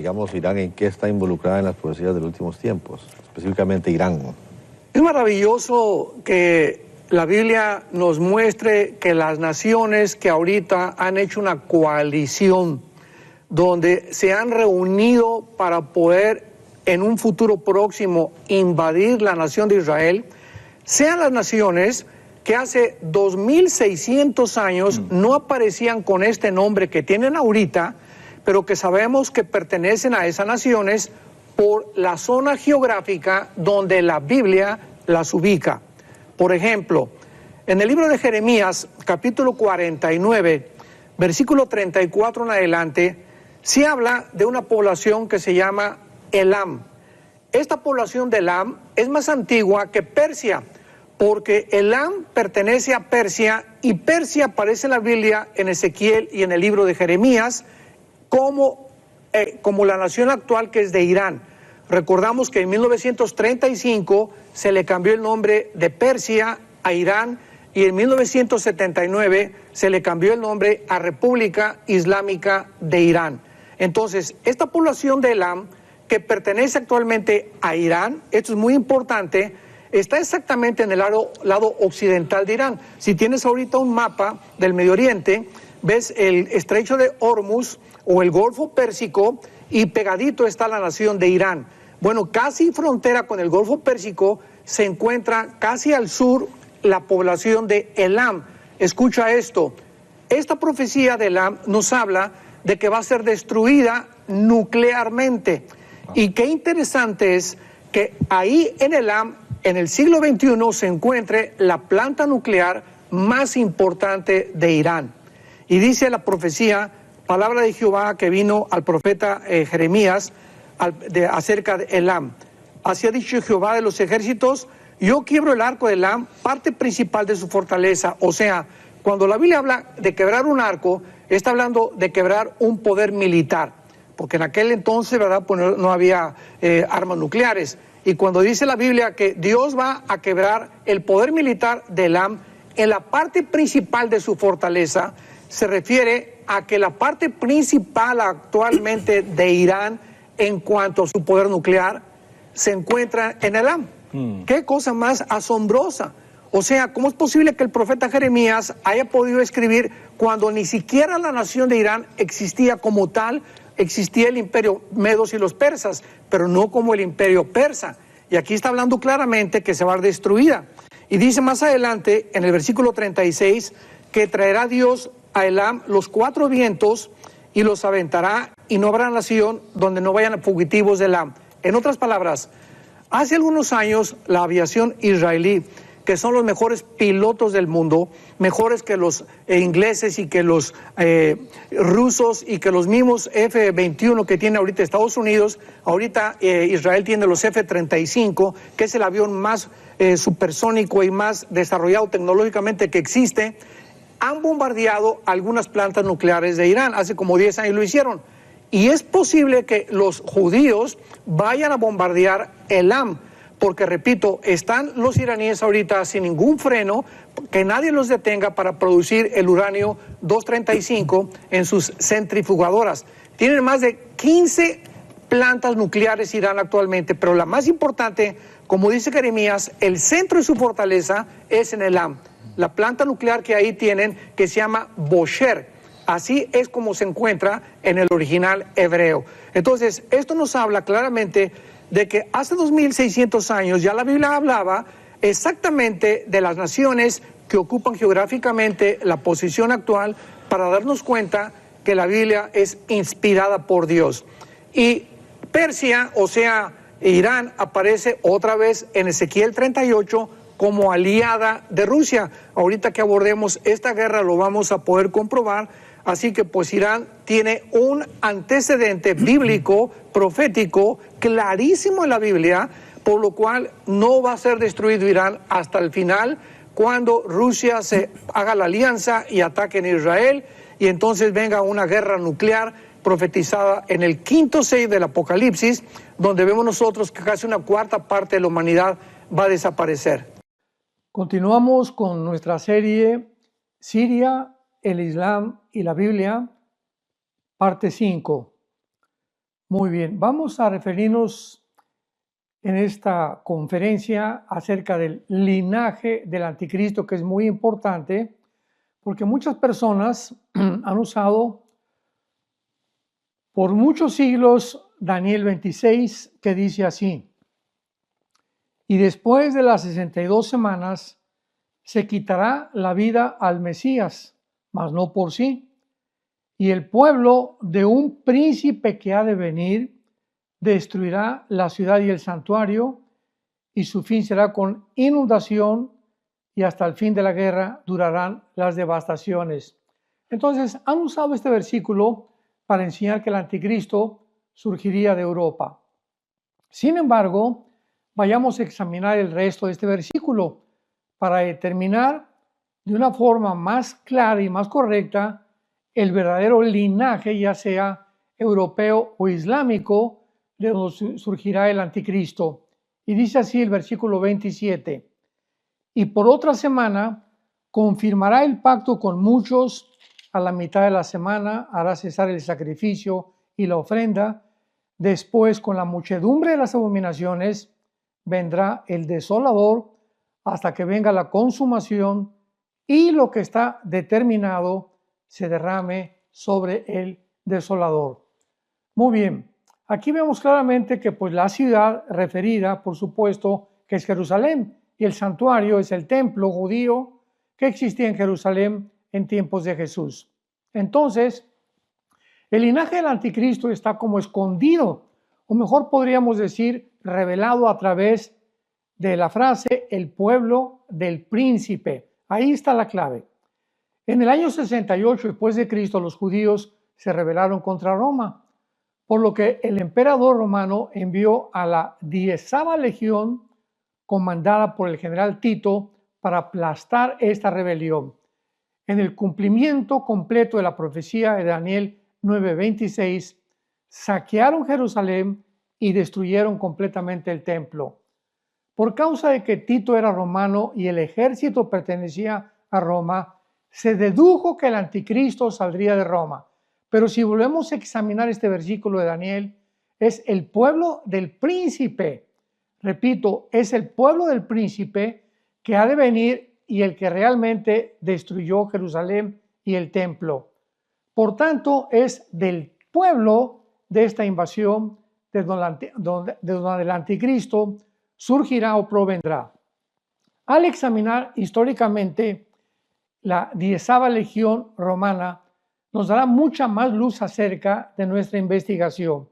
digamos, Irán, ¿en qué está involucrada en las profecías de los últimos tiempos? Específicamente Irán. Es maravilloso que la Biblia nos muestre que las naciones que ahorita han hecho una coalición donde se han reunido para poder en un futuro próximo invadir la nación de Israel, sean las naciones que hace 2600 años no aparecían con este nombre que tienen ahorita, pero que sabemos que pertenecen a esas naciones por la zona geográfica donde la Biblia las ubica. Por ejemplo, en el libro de Jeremías, capítulo 49, versículo 34 en adelante, se habla de una población que se llama Elam. Esta población de Elam es más antigua que Persia, porque Elam pertenece a Persia y Persia aparece en la Biblia, en Ezequiel y en el libro de Jeremías, como la nación actual que es de Irán. Recordamos que en 1935 se le cambió el nombre de Persia a Irán y en 1979 se le cambió el nombre a República Islámica de Irán. Entonces, esta población de Elam, que pertenece actualmente a Irán, esto es muy importante, está exactamente en el lado occidental de Irán. Si tienes ahorita un mapa del Medio Oriente, ves el estrecho de Hormuz o el Golfo Pérsico y pegadito está la nación de Irán. Bueno, casi frontera con el Golfo Pérsico se encuentra casi al sur la población de Elam. Escucha esto, esta profecía de Elam nos habla de que va a ser destruida nuclearmente. Y qué interesante es que ahí en Elam, en el siglo XXI, se encuentre la planta nuclear más importante de Irán. Y dice la profecía, palabra de Jehová que vino al profeta Jeremías acerca de Elam. Así ha dicho Jehová de los ejércitos, yo quiebro el arco de Elam, parte principal de su fortaleza. O sea, cuando la Biblia habla de quebrar un arco, está hablando de quebrar un poder militar, porque en aquel entonces, ¿verdad?, pues no había armas nucleares. Y cuando dice la Biblia que Dios va a quebrar el poder militar de Elam en la parte principal de su fortaleza, se refiere a que la parte principal actualmente de Irán en cuanto a su poder nuclear se encuentra en Elam. Qué cosa más asombrosa. O sea, ¿cómo es posible que el profeta Jeremías haya podido escribir cuando ni siquiera la nación de Irán existía como tal? Existía el imperio medos y los persas, pero no como el imperio persa. Y aquí está hablando claramente que se va a ver destruida. Y dice más adelante, en el versículo 36, que traerá Dios a Elam los 4 vientos y los aventará y no habrá nación donde no vayan fugitivos de Elam. En otras palabras, hace algunos años la aviación israelí, que son los mejores pilotos del mundo, mejores que los ingleses y que los rusos y que los mismos F-21 que tiene ahorita Estados Unidos. Ahorita Israel tiene los F-35, que es el avión más supersónico y más desarrollado tecnológicamente que existe. Han bombardeado algunas plantas nucleares de Irán, hace como 10 años lo hicieron. Y es posible que los judíos vayan a bombardear Elam, porque repito, están los iraníes ahorita sin ningún freno, que nadie los detenga para producir el uranio 235 en sus centrifugadoras. Tienen más de 15 plantas nucleares Irán actualmente, pero la más importante, como dice Jeremías, el centro de su fortaleza es en Elam. La planta nuclear que ahí tienen, que se llama Bosher. Así es como se encuentra en el original hebreo. Entonces, esto nos habla claramente de que hace 2600 años ya la Biblia hablaba exactamente de las naciones que ocupan geográficamente la posición actual para darnos cuenta que la Biblia es inspirada por Dios. Y Persia, o sea, Irán, aparece otra vez en Ezequiel 38 como aliada de Rusia. Ahorita que abordemos esta guerra lo vamos a poder comprobar. Así que pues Irán tiene un antecedente bíblico, profético, clarísimo en la Biblia, por lo cual no va a ser destruido Irán hasta el final, cuando Rusia se haga la alianza y ataque en Israel, y entonces venga una guerra nuclear profetizada en el quinto 6 del Apocalipsis, donde vemos nosotros que casi una cuarta parte de la humanidad va a desaparecer. Continuamos con nuestra serie Siria, el Islam y la Biblia, parte 5. Muy bien, vamos a referirnos en esta conferencia acerca del linaje del anticristo, que es muy importante, porque muchas personas han usado por muchos siglos Daniel 26, que dice así: y después de las 62 semanas se quitará la vida al Mesías, mas no por sí, y el pueblo de un príncipe que ha de venir destruirá la ciudad y el santuario, y su fin será con inundación, y hasta el fin de la guerra durarán las devastaciones. Entonces, han usado este versículo para enseñar que el anticristo surgiría de Europa. Sin embargo, vayamos a examinar el resto de este versículo para determinar de una forma más clara y más correcta el verdadero linaje, ya sea europeo o islámico, de donde surgirá el anticristo. Y dice así el versículo 27: y por otra semana confirmará el pacto con muchos, a la mitad de la semana hará cesar el sacrificio y la ofrenda, después con la muchedumbre de las abominaciones vendrá el desolador hasta que venga la consumación y lo que está determinado se derrame sobre el desolador. Muy bien, aquí vemos claramente que pues la ciudad referida, por supuesto, que es Jerusalén, y el santuario es el templo judío que existía en Jerusalén en tiempos de Jesús. Entonces, el linaje del anticristo está como escondido, o mejor podríamos decir, revelado a través de la frase el pueblo del príncipe. Ahí está la clave. En el año 68 después de Cristo, los judíos se rebelaron contra Roma, por lo que el emperador romano envió a la 10ª legión, comandada por el general Tito, para aplastar esta rebelión. En el cumplimiento completo de la profecía de Daniel 9:26, saquearon Jerusalén y destruyeron completamente el templo. Por causa de que Tito era romano y el ejército pertenecía a Roma, se dedujo que el anticristo saldría de Roma. Pero si volvemos a examinar este versículo de Daniel, es el pueblo del príncipe. Repito, es el pueblo del príncipe que ha de venir y el que realmente destruyó Jerusalén y el templo. Por tanto, es del pueblo de esta invasión de donde el anticristo surgirá o provendrá. Al examinar históricamente la 10ª legión romana, nos dará mucha más luz acerca de nuestra investigación.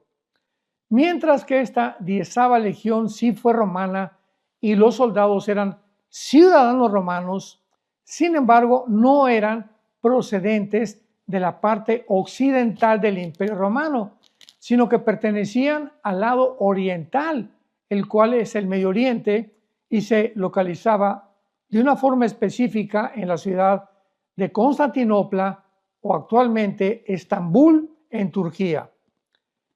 Mientras que esta 10ª legión sí fue romana y los soldados eran ciudadanos romanos, sin embargo, no eran procedentes de la parte occidental del Imperio Romano, sino que pertenecían al lado oriental, el cual es el Medio Oriente, y se localizaba de una forma específica en la ciudad de Constantinopla o actualmente Estambul, en Turquía.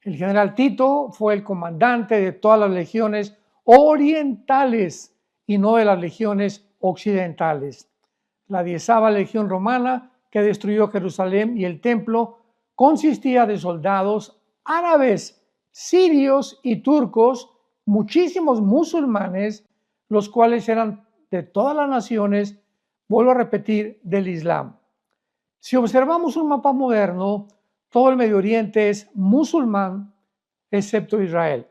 El general Tito fue el comandante de todas las legiones orientales y no de las legiones occidentales. La 10ª legión romana, que destruyó Jerusalén y el templo, consistía de soldados árabes, sirios y turcos, muchísimos musulmanes, los cuales eran de todas las naciones, vuelvo a repetir, del Islam. Si observamos un mapa moderno, todo el Medio Oriente es musulmán, excepto Israel.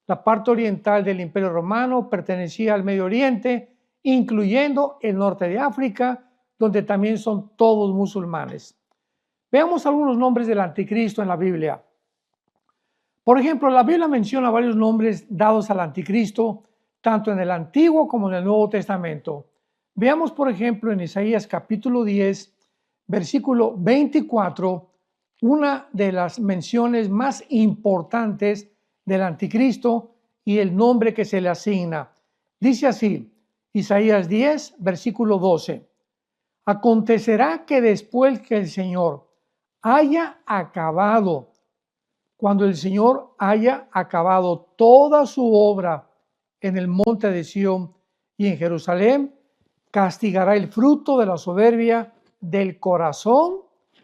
La parte oriental del Imperio Romano pertenecía al Medio Oriente, incluyendo el norte de África, donde también son todos musulmanes. Veamos algunos nombres del anticristo en la Biblia. Por ejemplo, la Biblia menciona varios nombres dados al anticristo, tanto en el Antiguo como en el Nuevo Testamento. Veamos, por ejemplo, en Isaías capítulo 10, versículo 24, una de las menciones más importantes del anticristo y el nombre que se le asigna. Dice así, Isaías 10, versículo 12. Acontecerá que después que el Señor haya acabado, cuando el Señor haya acabado toda su obra en el monte de Sión y en Jerusalén, castigará el fruto de la soberbia del corazón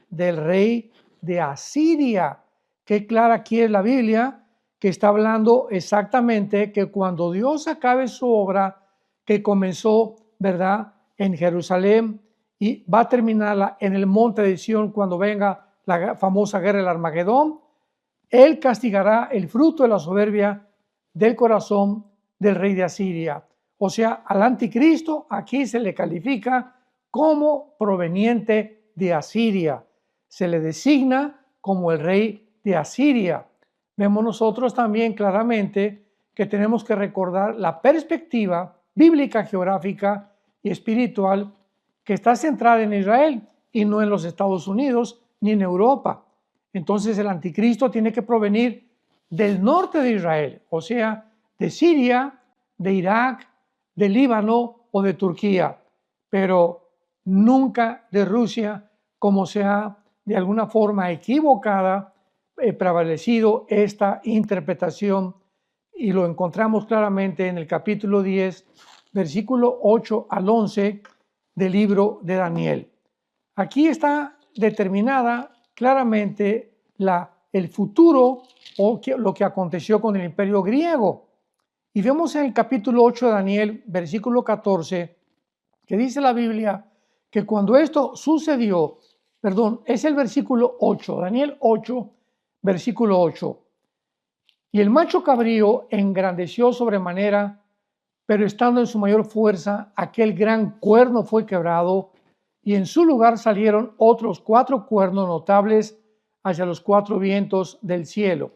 del rey de Asiria, qué clara aquí es la Biblia, que está hablando exactamente que cuando Dios acabe su obra que comenzó, ¿verdad?, en Jerusalén, y va a terminarla en el monte de Sión cuando venga la famosa guerra del Armagedón, Él castigará el fruto de la soberbia del corazón del rey de Asiria. O sea, al anticristo aquí se le califica como proveniente de Asiria. Se le designa como el rey de Asiria. Vemos nosotros también claramente que tenemos que recordar la perspectiva bíblica, geográfica y espiritual que está centrada en Israel y no en los Estados Unidos ni en Europa. Entonces el anticristo tiene que provenir del norte de Israel, o sea, de Siria, de Irak, de Líbano o de Turquía, pero nunca de Rusia, como se ha de alguna forma equivocada prevalecido esta interpretación, y lo encontramos claramente en el capítulo 10, versículo 8 al 11 del libro de Daniel. Aquí está determinada claramente el futuro o lo que aconteció con el imperio griego. Y vemos en el capítulo 8 de Daniel, versículo 14, que dice la Biblia que cuando esto sucedió, es el versículo 8, Daniel 8, versículo 8. Y el macho cabrío engrandeció sobremanera, pero estando en su mayor fuerza, aquel gran cuerno fue quebrado, y en su lugar salieron otros 4 cuernos notables hacia los 4 vientos del cielo.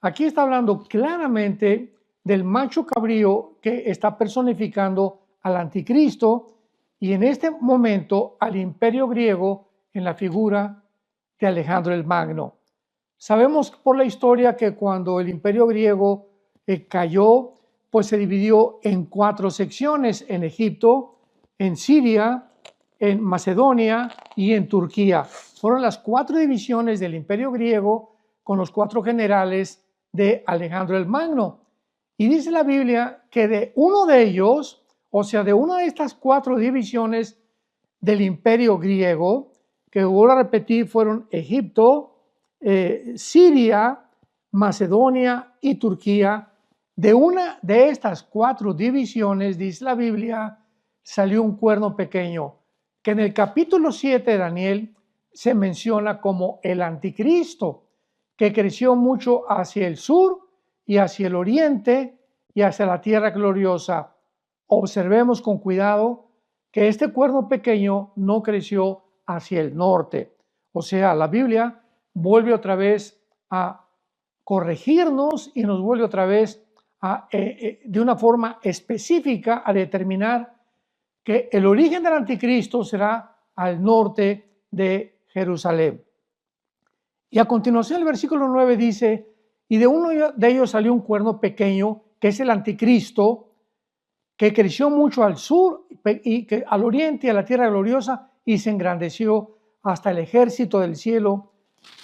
Aquí está hablando claramente del macho cabrío que está personificando al anticristo y en este momento al imperio griego en la figura de Alejandro el Magno. Sabemos por la historia que cuando el imperio griego cayó, pues se dividió en 4 secciones: en Egipto, en Siria, en Macedonia y en Turquía. Fueron las 4 divisiones del imperio griego con los 4 generales de Alejandro el Magno. Y dice la Biblia que de uno de ellos, o sea, de una de estas 4 divisiones del imperio griego, que vuelvo a repetir, fueron Egipto, Siria, Macedonia y Turquía. De una de estas 4 divisiones, dice la Biblia, salió un cuerno pequeño, que en el capítulo 7 de Daniel se menciona como el anticristo, que creció mucho hacia el sur y hacia el oriente y hacia la tierra gloriosa. Observemos con cuidado que este cuerno pequeño no creció hacia el norte. O sea, la Biblia vuelve otra vez a corregirnos y nos vuelve otra vez de una forma específica a determinar que el origen del anticristo será al norte de Jerusalén. Y a continuación el versículo 9 dice: y de uno de ellos salió un cuerno pequeño, que es el anticristo, que creció mucho al sur y que al oriente y a la tierra gloriosa, y se engrandeció hasta el ejército del cielo,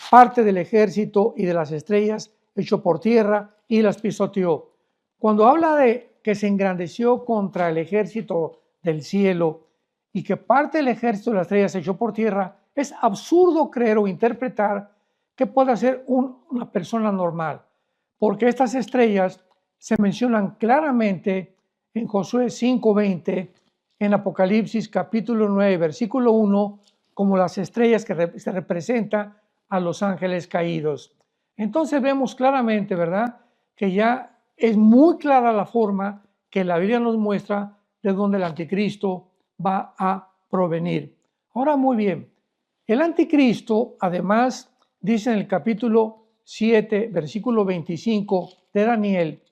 parte del ejército y de las estrellas, echó por tierra y las pisoteó. Cuando habla de que se engrandeció contra el ejército del cielo y que parte del ejército de las estrellas se echó por tierra, es absurdo creer o interpretar que pueda ser una persona normal, porque estas estrellas se mencionan claramente en Josué 5:20, en Apocalipsis capítulo 9, versículo 1, como las estrellas que se representan a los ángeles caídos. Entonces vemos claramente, ¿verdad?, que ya es muy clara la forma que la Biblia nos muestra de dónde el anticristo va a provenir. Ahora, muy bien, el anticristo, además, dice en el capítulo 7, versículo 25 de Daniel,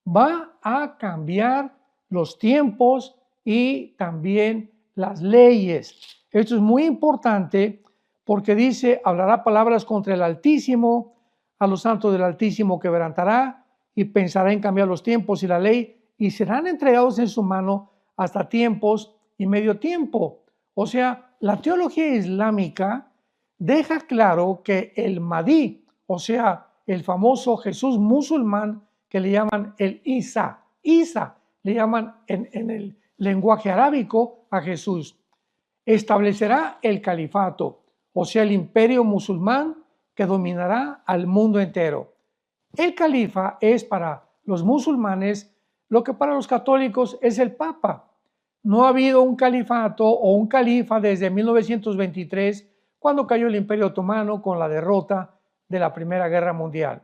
va a cambiar los tiempos y también las leyes. Esto es muy importante porque dice: hablará palabras contra el Altísimo, a los santos del Altísimo quebrantará y pensará en cambiar los tiempos y la ley, y serán entregados en su mano hasta tiempos y medio tiempo. O sea, la teología islámica deja claro que el Mahdi, o sea, el famoso Jesús musulmán que le llaman el Isa le llaman en el lenguaje arábico a Jesús, establecerá el califato, o sea, el imperio musulmán que dominará al mundo entero. El califa es para los musulmanes lo que para los católicos es el Papa. No ha habido un califato o un califa desde 1923, cuando cayó el Imperio Otomano con la derrota de la Primera Guerra Mundial.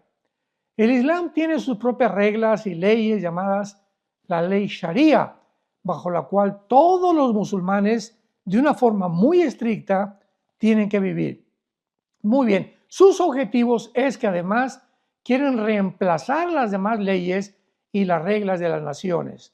El Islam tiene sus propias reglas y leyes llamadas la ley Sharia, bajo la cual todos los musulmanes, de una forma muy estricta, tienen que vivir. Muy bien, sus objetivos es que además quieren reemplazar las demás leyes y las reglas de las naciones.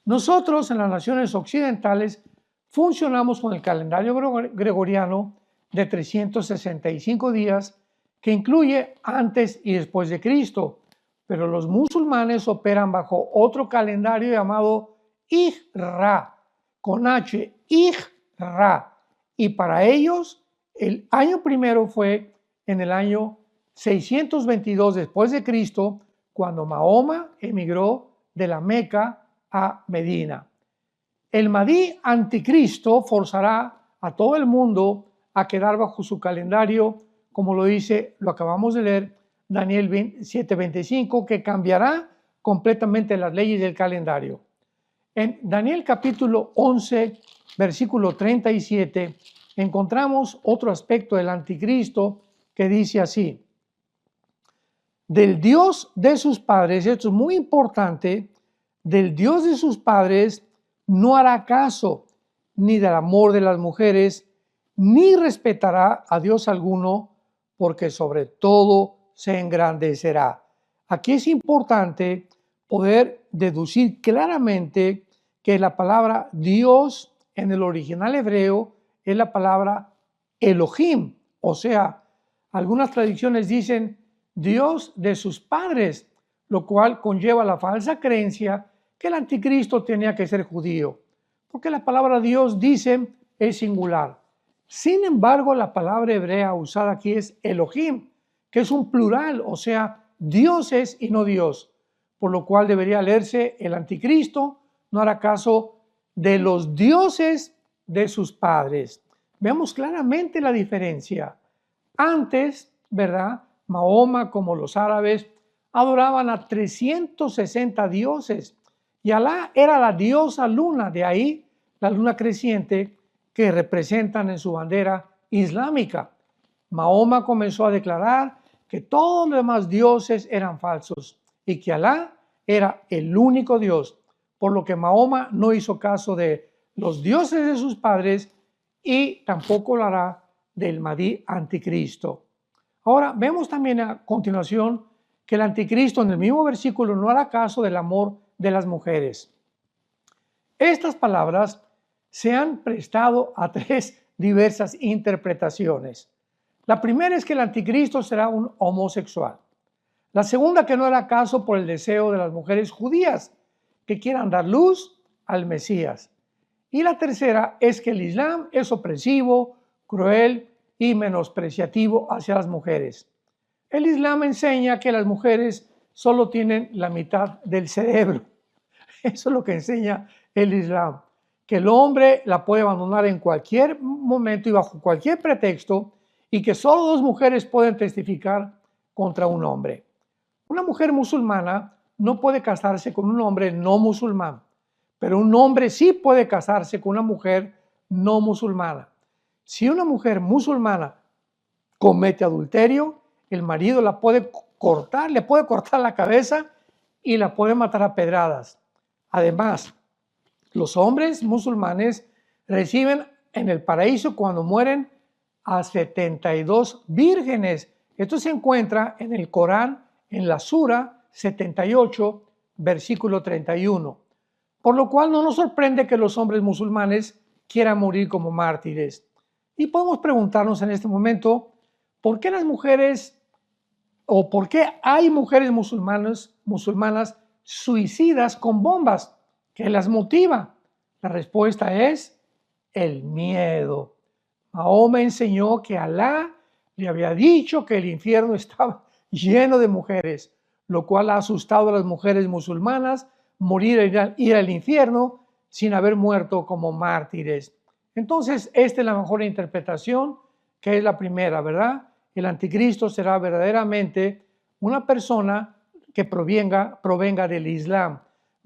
Nosotros en las naciones occidentales funcionamos con el calendario gregoriano de 365 días que incluye antes y después de Cristo, pero los musulmanes operan bajo otro calendario llamado Hijra, con H, Hijra, y para ellos el año primero fue en el año 622 después de Cristo, cuando Mahoma emigró de la Meca a Medina. El Mahdi anticristo forzará a todo el mundo a quedar bajo su calendario, como lo dice, lo acabamos de leer, Daniel 7:25, que cambiará completamente las leyes del calendario. En Daniel capítulo 11, versículo 37, encontramos otro aspecto del anticristo que dice así: del Dios de sus padres, esto es muy importante, del Dios de sus padres no hará caso, ni del amor de las mujeres, ni respetará a Dios alguno, porque sobre todo se engrandecerá. Aquí es importante poder deducir claramente que la palabra Dios en el original hebreo es la palabra Elohim, o sea, algunas tradiciones dicen Dios de sus padres, lo cual conlleva la falsa creencia que el anticristo tenía que ser judío, porque la palabra Dios, dicen, es singular. Sin embargo, la palabra hebrea usada aquí es Elohim, que es un plural, o sea, dioses y no Dios, por lo cual debería leerse el anticristo no hará caso de los dioses de sus padres. Vemos claramente la diferencia. Antes, ¿verdad?, Mahoma, como los árabes, adoraban a 360 dioses y Alá era la diosa luna, de ahí la luna creciente que representan en su bandera islámica. Mahoma comenzó a declarar que todos los demás dioses eran falsos y que Alá era el único Dios, por lo que Mahoma no hizo caso de los dioses de sus padres y tampoco lo hará del Mahdi anticristo. Ahora, vemos también a continuación que el anticristo en el mismo versículo no hará caso del amor de las mujeres. Estas palabras se han prestado a tres diversas interpretaciones. La primera es que el anticristo será un homosexual. La segunda, que no hará caso por el deseo de las mujeres judías que quieran dar luz al Mesías. Y la tercera es que el Islam es opresivo, cruel y menospreciativo hacia las mujeres. El Islam enseña que las mujeres solo tienen la mitad del cerebro. Eso es lo que enseña el Islam, que el hombre la puede abandonar en cualquier momento y bajo cualquier pretexto, y que solo dos mujeres pueden testificar contra un hombre. Una mujer musulmana no puede casarse con un hombre no musulmán, pero un hombre sí puede casarse con una mujer no musulmana. Si una mujer musulmana comete adulterio, el marido la puede cortar, le puede cortar la cabeza y la puede matar a pedradas. Además, los hombres musulmanes reciben en el paraíso cuando mueren a 72 vírgenes. Esto se encuentra en el Corán, en la Sura 78, versículo 31. Por lo cual no nos sorprende que los hombres musulmanes quieran morir como mártires. Y podemos preguntarnos en este momento, ¿por qué las mujeres o por qué hay mujeres musulmanas suicidas con bombas? ¿Qué las motiva? La respuesta es el miedo. Mahoma enseñó que Alá le había dicho que el infierno estaba lleno de mujeres, lo cual ha asustado a las mujeres musulmanas morir ir al infierno sin haber muerto como mártires. Entonces, esta es la mejor interpretación, que es la primera, ¿verdad? El anticristo será verdaderamente una persona que provenga del Islam.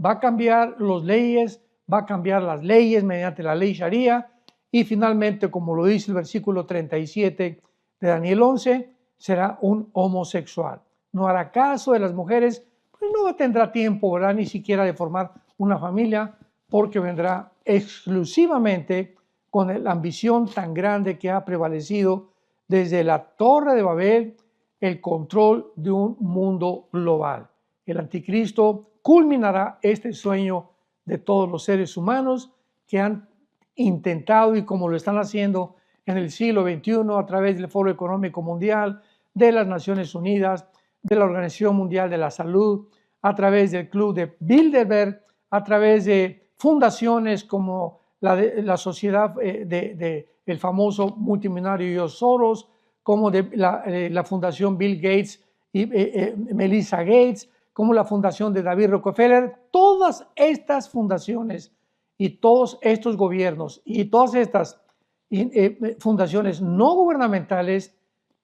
Va a cambiar las leyes, va a cambiar las leyes mediante la ley Sharia y finalmente, como lo dice el versículo 37 de Daniel 11, será un homosexual. No hará caso de las mujeres, pues no tendrá tiempo, ¿verdad?, ni siquiera de formar una familia, porque vendrá exclusivamente con la ambición tan grande que ha prevalecido desde la Torre de Babel, el control de un mundo global. El anticristo culminará este sueño de todos los seres humanos que han intentado, y como lo están haciendo en el siglo XXI a través del Foro Económico Mundial, de las Naciones Unidas, de la Organización Mundial de la Salud, a través del Club de Bilderberg, a través de fundaciones como la sociedad el famoso multimillonario George Soros, como de la Fundación Bill Gates y Melinda Gates, como la Fundación de David Rockefeller. Todas estas fundaciones y todos estos gobiernos y todas estas fundaciones no gubernamentales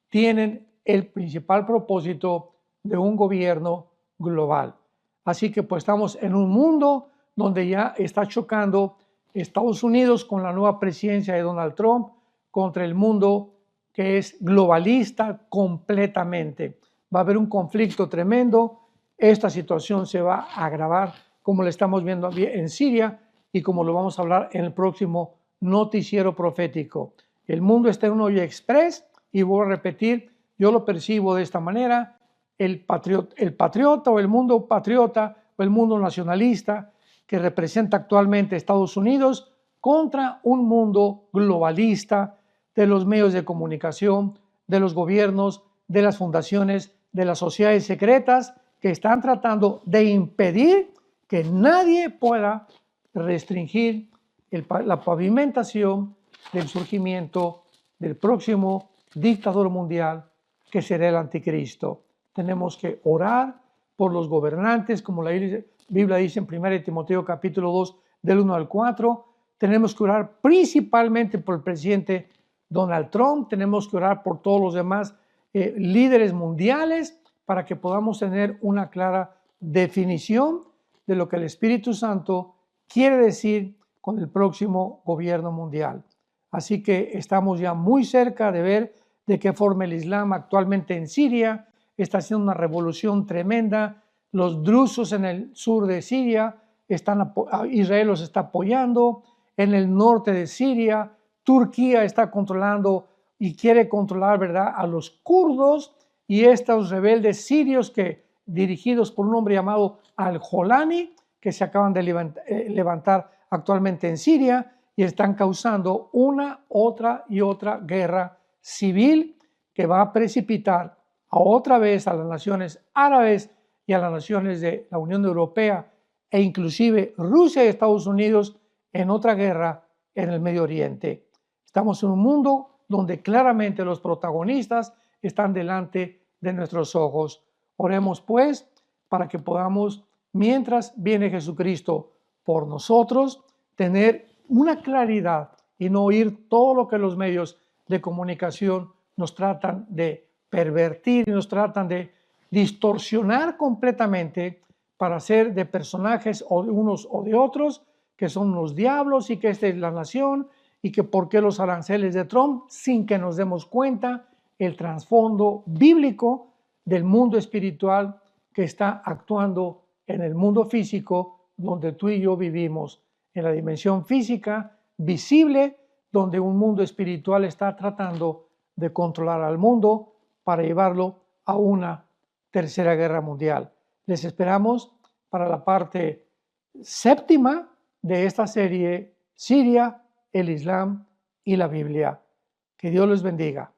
tienen el principal propósito de un gobierno global. Así que pues estamos en un mundo donde ya está chocando Estados Unidos con la nueva presidencia de Donald Trump contra el mundo que es globalista completamente. Va a haber un conflicto tremendo. Esta situación se va a agravar como lo estamos viendo en Siria y como lo vamos a hablar en el próximo noticiero profético. El mundo está en un hoyo express y voy a repetir, yo lo percibo de esta manera: el patriota o el mundo patriota o el mundo nacionalista que representa actualmente Estados Unidos contra un mundo globalista de los medios de comunicación, de los gobiernos, de las fundaciones, de las sociedades secretas que están tratando de impedir que nadie pueda restringir la pavimentación del surgimiento del próximo dictador mundial que será el anticristo. Tenemos que orar por los gobernantes, como la Biblia dice en 1 Timoteo capítulo 2 del 1 al 4. Tenemos que orar principalmente por el presidente Donald Trump. Tenemos que orar por todos los demás líderes mundiales para que podamos tener una clara definición de lo que el Espíritu Santo quiere decir con el próximo gobierno mundial. Así que estamos ya muy cerca de ver de qué forma el Islam actualmente en Siria está haciendo una revolución tremenda. Los drusos en el sur de Siria, Israel los está apoyando. En el norte de Siria, Turquía está controlando y quiere controlar, ¿verdad?, a los kurdos y estos rebeldes sirios dirigidos por un hombre llamado Al-Jolani, que se acaban de levantar actualmente en Siria y están causando una, otra y otra guerra civil que va a precipitar otra vez a las naciones árabes y a las naciones de la Unión Europea e inclusive Rusia y Estados Unidos en otra guerra en el Medio Oriente. Estamos en un mundo donde claramente los protagonistas están delante de nuestros ojos. Oremos pues para que podamos, mientras viene Jesucristo por nosotros, tener una claridad y no oír todo lo que los medios de comunicación nos tratan de pervertir y nos tratan de distorsionar completamente para hacer de personajes o de unos o de otros que son los diablos y que esta es la nación y que por qué los aranceles de Trump, sin que nos demos cuenta el trasfondo bíblico del mundo espiritual que está actuando en el mundo físico donde tú y yo vivimos, en la dimensión física visible donde un mundo espiritual está tratando de controlar al mundo para llevarlo a una tercera guerra mundial. Les esperamos para la parte séptima de esta serie, Siria, el Islam y la Biblia. Que Dios les bendiga.